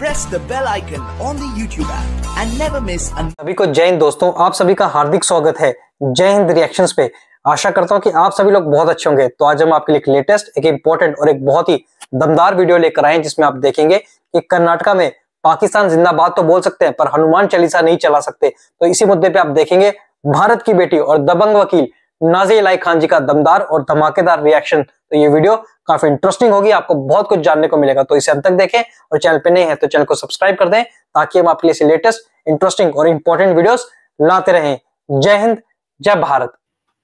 press the bell icon on the YouTube app and never miss an... सभी को जय हिंद दोस्तों, आप सभी का हार्दिक स्वागत है जय हिंद रिएक्शंस पे। आशा करता हूं कि आप सभी लोग बहुत अच्छे होंगे। तो आज हम आपके लिए एक लेटेस्ट, एक इंपॉर्टेंट और एक बहुत ही दमदार वीडियो लेकर आए हैं, जिसमें आप देखेंगे कि कर्नाटका में पाकिस्तान जिंदाबाद तो बोल सकते हैं पर हनुमान चालीसा नहीं चला सकते। तो इसी मुद्दे पे आप देखेंगे भारत की बेटी और दबंग वकील नाज़िया इलाही खान जी का दमदार और धमाकेदार रिएक्शन। तो ये वीडियो काफी इंटरेस्टिंग होगी, आपको बहुत कुछ जानने को मिलेगा। तो इसे अंत तक देखें और चैनल पे नए हैं तो चैनल को सब्सक्राइब कर दें, ताकि हम आपके लिए लेटेस्ट, इंटरेस्टिंग और इंपॉर्टेंट वीडियोस लाते रहें। जय हिंद, जय भारत।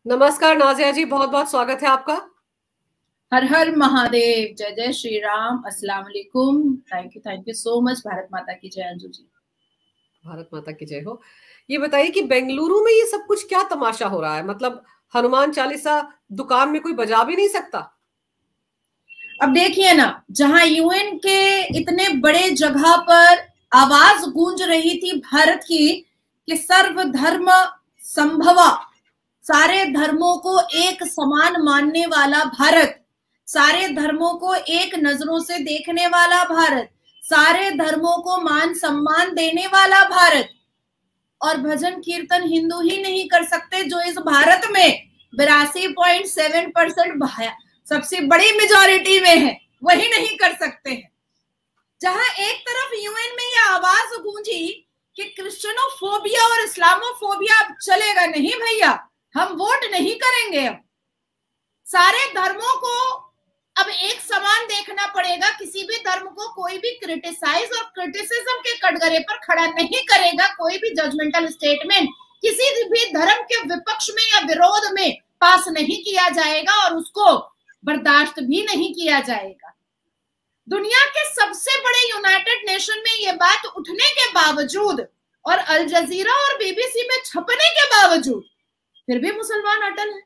नमस्कार नाज़िया जी, बहुत बहुत स्वागत है आपका। हर हर महादेव, जय जय श्री राम, अस्सलाम वालेकुम। Thank you so much. Bharat माता की जय। अंजू जी, भारत माता की जय हो। ये बताइए कि बेंगलुरु में ये सब कुछ क्या तमाशा हो रहा है? मतलब हनुमान चालीसा दुकान में कोई बजा भी नहीं सकता। अब देखिए ना, जहां यूएन के इतने बड़े जगह पर आवाज गूंज रही थी भारत की कि सर्वधर्म संभवा, सारे धर्मों को एक समान मानने वाला भारत, सारे धर्मों को एक नजरों से देखने वाला भारत, सारे धर्मों को मान सम्मान देने वाला भारत, और भजन कीर्तन हिंदू ही नहीं कर सकते जो इस भारत में 82.7% सबसे बड़ी मेजॉरिटी में है, वही नहीं कर सकते हैं। जहां एक तरफ यूएन में यह आवाज गूंजी कि क्रिश्चियनोफोबिया और इस्लामोफोबिया अब चलेगा नहीं भैया, हम वोट नहीं करेंगे, अब सारे धर्मों को अब एक समान देखना पड़ेगा, किसी भी धर्म को कोई भी क्रिटिसाइज और क्रिटिसिज्म के कटघरे पर खड़ा नहीं करेगा, कोई भी जजमेंटल स्टेटमेंट किसी भी धर्म के विपक्ष में या विरोध में पास नहीं किया जाएगा और उसको बर्दाश्त भी नहीं किया जाएगा। दुनिया के सबसे बड़े यूनाइटेड नेशन में ये बात उठने के बावजूद और अल जजीरा और बीबीसी में छपने के बावजूद फिर भी मुसलमान अटल है,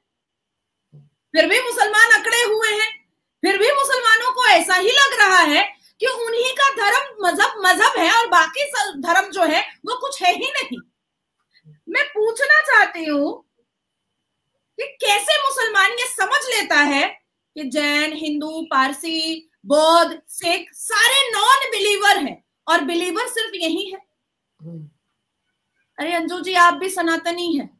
फिर भी मुसलमान अकड़े हुए हैं, फिर भी मुसलमानों को ऐसा ही लग रहा है कि उन्हीं का धर्म मजहब है और बाकी धर्म जो है वो कुछ है ही नहीं। मैं पूछना चाहती हूँ कि कैसे मुसलमान ये समझ लेता है कि जैन, हिंदू, पारसी, बौद्ध, सिख सारे नॉन बिलीवर हैं और बिलीवर सिर्फ यही है। अरे अंजू जी, आप भी सनातनी हैं,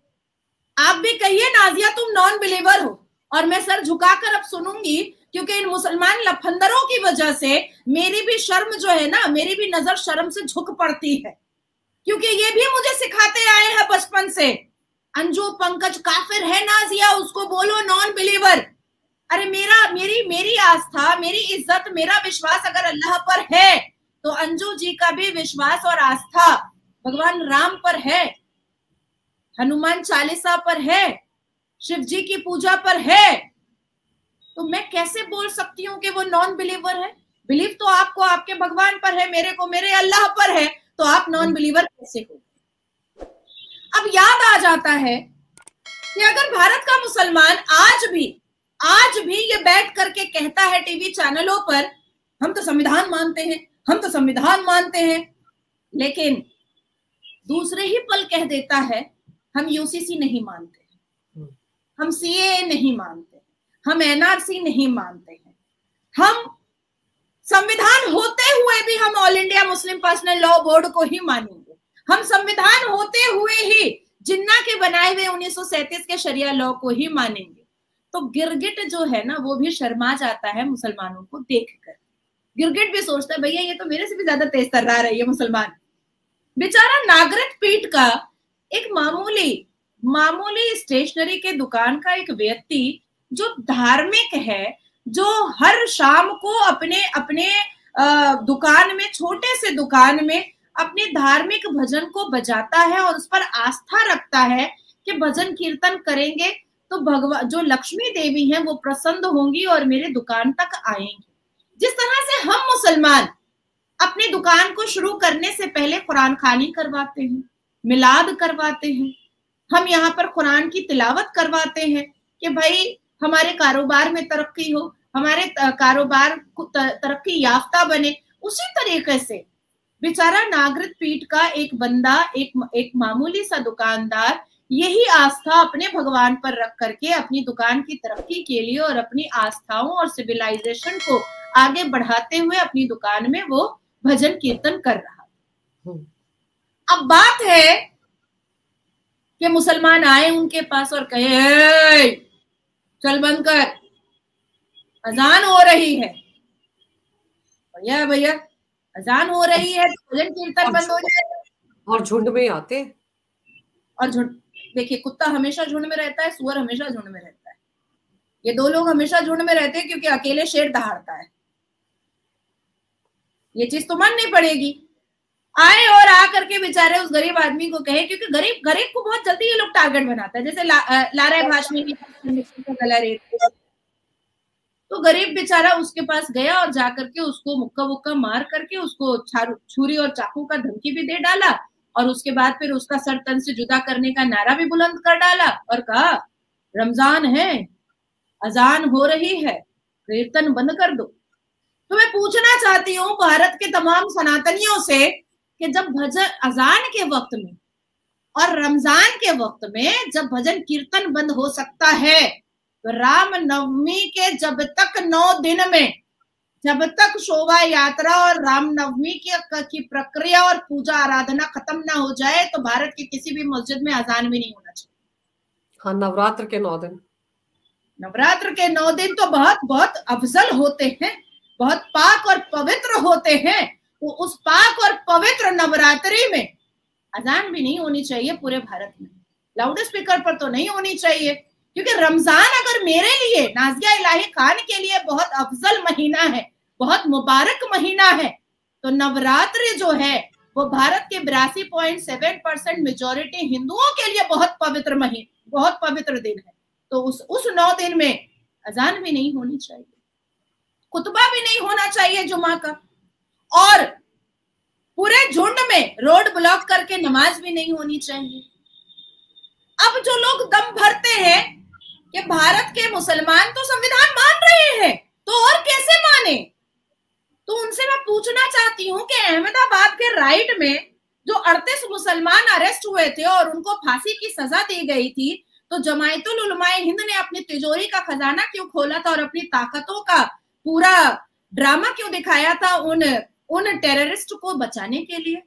आप भी कहिए नाज़िया तुम नॉन बिलीवर हो, और मैं सर झुकाकर अब सुनूंगी, क्योंकि इन मुसलमान लफंदरों की वजह से मेरी भी शर्म जो है ना, मेरी भी नजर शर्म से झुक पड़ती है, क्योंकि ये भी मुझे सिखाते आए हैं बचपन से, अंजू पंकज काफिर है, नाज़िया उसको बोलो नॉन बिलीवर। अरे मेरी आस्था, मेरी इज्जत, मेरा विश्वास अगर अल्लाह पर है तो अंजू जी का भी विश्वास और आस्था भगवान राम पर है, हनुमान चालीसा पर है, शिव जी की पूजा पर है। तो मैं कैसे बोल सकती हूँ कि वो नॉन बिलीवर है? बिलीव तो आपको आपके भगवान पर है, मेरे को मेरे अल्लाह पर है, तो आप नॉन बिलीवर कैसे हो? अब याद आ जाता है कि अगर भारत का मुसलमान आज भी ये बैठ करके कहता है टीवी चैनलों पर, हम तो संविधान मानते हैं, हम तो संविधान मानते हैं, लेकिन दूसरे ही पल कह देता है हम यूसीसी नहीं मानते, हम सीएए नहीं मानते, हम एनआरसी नहीं मानते हैं, हम संविधान होते हुए भी हम all India Muslim personal law board को ही मानेंगे, हम संविधान होते हुए ही जिन्ना के बनाए हुए 1937 के शरिया लॉ को ही मानेंगे। तो गिरगिट जो है ना, वो भी शर्मा जाता है मुसलमानों को देखकर। गिरगिट भी सोचता है भैया ये तो मेरे से भी ज्यादा तेज तर्रार है ये मुसलमान। बेचारा नागरिक पीठ का एक मामूली स्टेशनरी के दुकान का एक व्यक्ति जो धार्मिक है, जो हर शाम को अपने दुकान में, छोटे से दुकान में अपने धार्मिक भजन को बजाता है और उस पर आस्था रखता है कि भजन कीर्तन करेंगे तो भगवान जो लक्ष्मी देवी हैं वो प्रसन्न होंगी और मेरे दुकान तक आएंगी। जिस तरह से हम मुसलमान अपनी दुकान को शुरू करने से पहले कुरान खानी करवाते हैं, मिलाद करवाते हैं, हम यहाँ पर कुरान की तिलावत करवाते हैं कि भाई हमारे कारोबार में तरक्की हो, हमारे कारोबार तरक्की याफ्ता बने, उसी तरीके से बेचारा नागरिक पीठ का एक बंदा, एक मामूली सा दुकानदार यही आस्था अपने भगवान पर रख करके अपनी दुकान की तरक्की के लिए और अपनी आस्थाओं और सिविलाइजेशन को आगे बढ़ाते हुए अपनी दुकान में वो भजन कीर्तन कर रहा था। अब बात है कि मुसलमान आए उनके पास और कहे चल बंद कर, अजान हो रही है। भैया भैया अजान हो रही है तो भजन कीर्तन बंद हो जाएगा। और झुंड में आते, और झुंड, देखिए कुत्ता हमेशा झुंड में रहता है, सुअर हमेशा झुंड में रहता है। ये दो लोग हमेशा झुंड में रहते हैं क्योंकि अकेले शेर दहाड़ता है। ये चीज तो माननी पड़ेगी। आए और आकर के बेचारे उस गरीब आदमी को कहे, क्योंकि गरीब गरीब को बहुत जल्दी ये लोग टारगेट बनाता है, जैसे लारा भाषमी की गला रेत। तो गरीब बेचारा उसके पास गया और जाकर के उसको मुक्का मुक्का मार करके उसको छुरी और चाकू का धमकी भी दे डाला, और उसके बाद फिर उसका सर तन से जुदा करने का नारा भी बुलंद कर डाला और कहा रमजान है, अजान हो रही है, कीर्तन बंद कर दो। तो मैं पूछना चाहती हूँ भारत के तमाम सनातनियों से कि जब भजन अजान के वक्त में और रमजान के वक्त में जब भजन कीर्तन बंद हो सकता है, तो राम नवमी के जब तक 9 दिन में जब तक शोभा यात्रा और राम नवमी की प्रक्रिया और पूजा आराधना खत्म ना हो जाए, तो भारत की किसी भी मस्जिद में अजान भी नहीं होना चाहिए। हाँ, नवरात्र के 9 दिन, नवरात्र के 9 दिन तो बहुत बहुत अफजल होते हैं, बहुत पाक और पवित्र होते हैं। तो उस पाक और पवित्र नवरात्रि में अजान भी नहीं होनी चाहिए पूरे भारत में, लाउड स्पीकर पर तो नहीं होनी चाहिए। क्योंकि रमजान अगर मेरे लिए, नाजिया इलाही खान के लिए बहुत अफजल महीना है, बहुत मुबारक महीना है, तो नवरात्रि जो है वो भारत के 82.7% मेजोरिटी हिंदुओं के लिए बहुत पवित्र महीना, बहुत पवित्र दिन है। तो उस 9 दिन में अजान भी नहीं होनी चाहिए, खुतबा भी नहीं होना चाहिए जुमा का, और पूरे झुंड में रोड ब्लॉक करके नमाज भी नहीं होनी चाहिए। अब जो लोग दम भरते हैं कि भारत के मुसलमान तो संविधान मान रहे हैं, तो और कैसे माने, तो उनसे मैं पूछना चाहती हूँ कि अहमदाबाद के राइट में जो 38 मुसलमान अरेस्ट हुए थे और उनको फांसी की सजा दी गई थी, तो जमायतुल उलमाए हिंद ने अपनी तिजोरी का खजाना क्यों खोला था और अपनी ताकतों का पूरा ड्रामा क्यों दिखाया था उन टेररिस्ट को बचाने के लिए?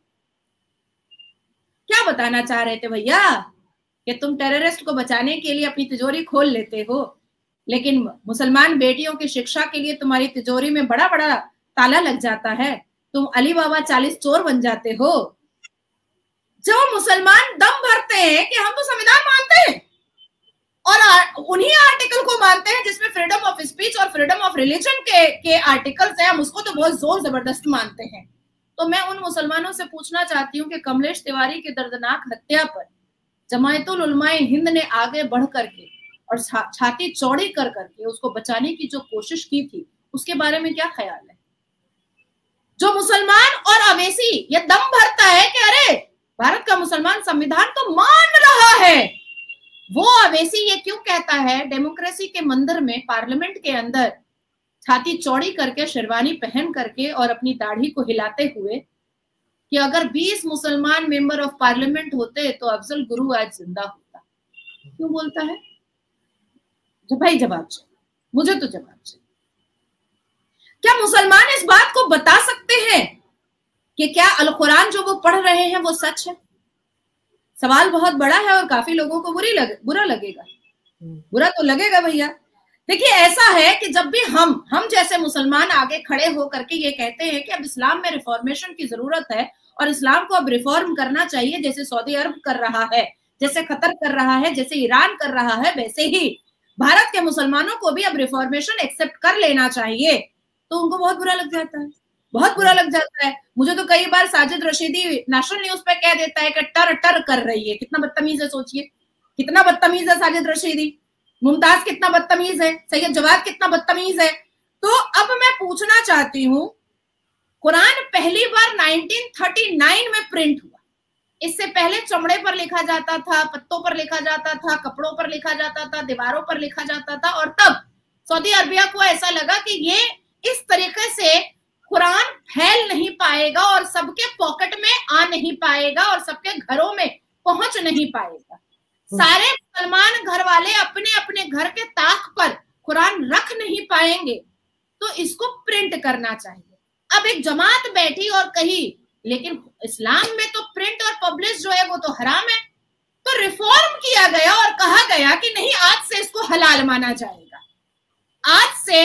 क्या बताना चाह रहे थे भैया कि तुम टेररिस्ट को बचाने के लिए अपनी तिजोरी खोल लेते हो, लेकिन मुसलमान बेटियों की शिक्षा के लिए तुम्हारी तिजोरी में बड़ा बड़ा ताला लग जाता है, तुम अली बाबा 40 चोर बन जाते हो। जो मुसलमान दम भरते हैं कि हम तो संविधान मानते हैं और उन्हीं आर्टिकल को मानते हैं जिसमें फ्रीडम ऑफ स्पीच और फ्रीडम ऑफ रिलीजन के आर्टिकल्स हैं, हम उसको तो बहुत जोर जबरदस्त मानते हैं। तो मैं उन मुसलमानों से पूछना चाहती हूँ कि कमलेश तिवारी की दर्दनाक हत्या पर जमायतुल उलमाए हिंद ने आगे बढ़ करके और छाती चौड़ी कर करके उसको बचाने की जो कोशिश की थी, उसके बारे में क्या ख्याल है? जो मुसलमान और अवेसी ये दम भरता है कि अरे भारत का मुसलमान संविधान तो मान रहा है, वो अवेसी ये क्यों कहता है डेमोक्रेसी के मंदिर में, पार्लियामेंट के अंदर छाती चौड़ी करके, शेरवानी पहन करके और अपनी दाढ़ी को हिलाते हुए कि अगर 20 मुसलमान मेंबर ऑफ पार्लियामेंट होते तो अफजल गुरु आज जिंदा होता? क्यों बोलता है? भाई जवाब चाहिए, मुझे तो जवाब चाहिए। क्या मुसलमान इस बात को बता सकते हैं कि क्या अल कुरान जो वो पढ़ रहे हैं वो सच है? सवाल बहुत बड़ा है और काफी लोगों को बुरा लगेगा। बुरा तो लगेगा भैया। देखिए ऐसा है कि जब भी हम जैसे मुसलमान आगे खड़े हो करके ये कहते हैं कि अब इस्लाम में रिफॉर्मेशन की जरूरत है और इस्लाम को अब रिफॉर्म करना चाहिए, जैसे सऊदी अरब कर रहा है, जैसे कतर कर रहा है, जैसे ईरान कर रहा है, वैसे ही भारत के मुसलमानों को भी अब रिफॉर्मेशन एक्सेप्ट कर लेना चाहिए, तो उनको बहुत बुरा लग जाता है, बहुत बुरा लग जाता है। मुझे तो कई बार साजिद रशीदी नेशनल न्यूज पे कह देता है कि टर टर कर रही है। कितना बदतमीज है, सोचिए कितना बदतमीज है साजिद रशीदी, मुमताज कितना बदतमीज है, सैयद जवाद कितना बदतमीज है। तो अब मैं पूछना चाहती हूँ, कुरान पहली बार 1939 में प्रिंट हुआ, इससे पहले चमड़े पर लिखा जाता था, पत्तों पर लिखा जाता था, कपड़ों पर लिखा जाता था, दीवारों पर लिखा जाता था, और तब सऊदी अरबिया को ऐसा लगा कि ये इस तरीके से कुरान फैल नहीं पाएगा और सबके पॉकेट में आ नहीं पाएगा और सबके घरों में पहुंच नहीं पाएगा। सारे मुसलमान घर वाले अपने अपने घर के ताक पर कुरान रख नहीं पाएंगे, तो इसको प्रिंट करना चाहिए। अब एक जमात बैठी और कही लेकिन इस्लाम में तो प्रिंट और पब्लिश जो है वो तो हराम है, तो रिफॉर्म किया गया और कहा गया कि नहीं, आज से इसको हलाल माना जाएगा। आज से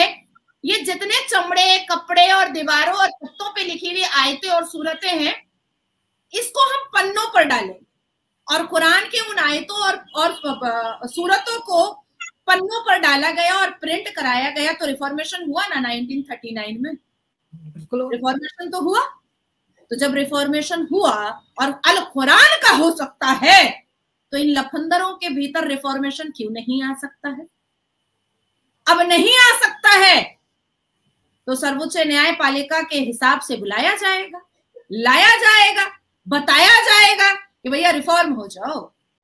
ये जितने चमड़े, कपड़े और दीवारों और छतों पे लिखी हुई आयतें और सूरतें हैं, इसको हम पन्नों पर डालेंगे और कुरान के उन आयतों और सूरतों को पन्नों पर डाला गया और प्रिंट कराया गया। तो रिफॉर्मेशन हुआ ना 1939 में? बिल्कुल रिफॉर्मेशन तो हुआ। तो जब रिफॉर्मेशन हुआ और अल कुरान का हो सकता है, तो इन लफंदरों के भीतर रिफॉर्मेशन क्यों नहीं आ सकता है? अब नहीं आ सकता है तो सर्वोच्च न्यायपालिका के हिसाब से बुलाया जाएगा, लाया जाएगा, बताया जाएगा कि भैया रिफॉर्म हो जाओ।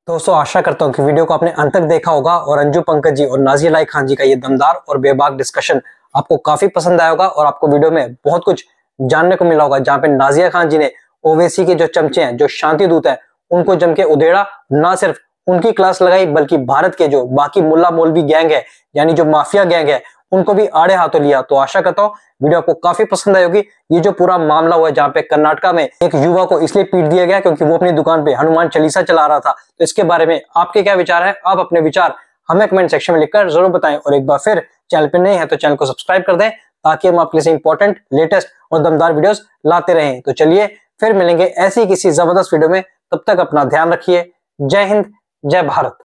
दोस्तों, आशा करता हूँ कि वीडियो को आपने अंत तक देखा होगा और अंजू पंकज जी और नाजिया लाइक खान जी का ये दमदार और बेबाक डिस्कशन आपको काफी पसंद आया होगा और आपको वीडियो में बहुत कुछ जानने को मिला होगा, जहाँ पे नाजिया खान जी ने ओवैसी के जो चमचे हैं, जो शांति दूत हैं, उनको जम के उधेड़ा। ना सिर्फ उनकी क्लास लगाई बल्कि भारत के जो बाकी मुल्ला मौलवी गैंग है, यानी जो माफिया गैंग है, उनको भी आड़े हाथों लिया। तो आशा करता हूँ वीडियो आपको काफी पसंद आई होगी। ये जो पूरा मामला हुआ है जहाँ पे कर्नाटका में एक युवा को इसलिए पीट दिया गया क्योंकि वो अपनी दुकान पे हनुमान चालीसा चला रहा था, तो इसके बारे में आपके क्या विचार है? आप अपने विचार हमें कमेंट सेक्शन में लिखकर जरूर बताएं और एक बार फिर चैनल पे नए हैं तो चैनल को सब्सक्राइब कर दें ताकि हम आपके लिए इंपॉर्टेंट, लेटेस्ट और दमदार वीडियोस लाते रहें। तो चलिए फिर मिलेंगे ऐसी किसी जबरदस्त वीडियो में, तब तक अपना ध्यान रखिए। जय हिंद, जय भारत।